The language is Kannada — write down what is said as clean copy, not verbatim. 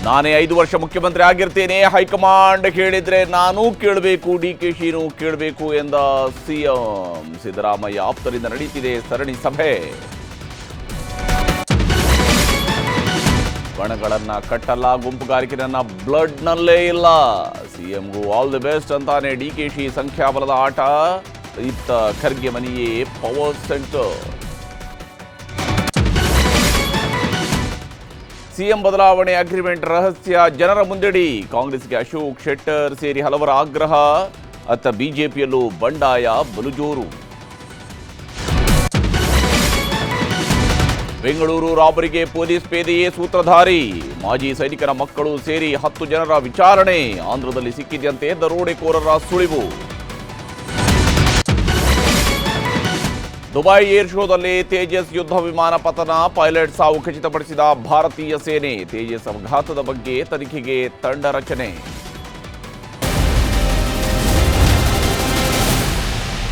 ನಾನೇ 5 ವರ್ಷ ಮುಖ್ಯಮಂತ್ರಿ ಆಗಿರ್ತೇನೆ, ಹೈಕಮಾಂಡ್ ಹೇಳಿದ್ರೆ ನಾನೂ ಕೇಳಬೇಕು, ಡಿಕೆಶಿನೂ ಕೇಳಬೇಕು ಎಂದ ಸಿಎಂ ಸಿದ್ದರಾಮಯ್ಯ ಆಪ್ತರಿಂದ ನಡೀತಿದೆ ಸರಣಿ ಸಭೆ. ಬಣಗಳನ್ನ ಕಟ್ಟಲ್ಲ, ಗುಂಪುಗಾರಿಕೆಯನ್ನ ಬ್ಲಡ್ನಲ್ಲೇ ಇಲ್ಲ, ಸಿಎಂಗೂ ಆಲ್ ದಿ ಬೆಸ್ಟ್ ಅಂತಾನೆ ಡಿಕೆಶಿ. ಸಂಖ್ಯಾಬಲದ ಆಟ, ಇತ್ತ ಖರ್ಗೆ ಮನೆಯೇ ಪವರ್ ಸೆಂಟರ್. ಸಿಎಂ ಬದಲಾವಣೆ ಅಗ್ರಿಮೆಂಟ್ ರಹಸ್ಯ ಜನರ ಮುಂದೆಡಿ. ಕಾಂಗ್ರೆಸ್ಗೆ ಅಶೋಕ್ ಶೆಟ್ಟರ್ ಸೇರಿ ಹಲವರ ಆಗ್ರಹ. ಅತ್ತ ಬಿಜೆಪಿಯಲ್ಲೂ ಬಂಡಾಯ ಬಲುಜೋರು. ಬೆಂಗಳೂರು ರಾಬರಿಗೆ ಪೊಲೀಸ್ ಪೇದೆಯೇ ಸೂತ್ರಧಾರಿ. ಮಾಜಿ ಸೈನಿಕರ ಮಕ್ಕಳು ಸೇರಿ 10 ಜನರ ವಿಚಾರಣೆ. ಆಂಧ್ರದಲ್ಲಿ ಸಿಕ್ಕಿದ್ದಂತೆ ದರೋಡೆಕೋರರ ಸುಳಿವು. ದುಬೈ ಏರ್ ಶೋದಲ್ಲಿ ತೇಜಸ್ ಯುದ್ಧ ವಿಮಾನ ಪತನ, ಪೈಲಟ್ ಸಾವು ಖಚಿತಪಡಿಸಿದ ಭಾರತೀಯ ಸೇನೆ. ತೇಜಸ್ ಅಪಘಾತದ ಬಗ್ಗೆ ತನಿಖೆಗೆ ತಂಡ ರಚನೆ.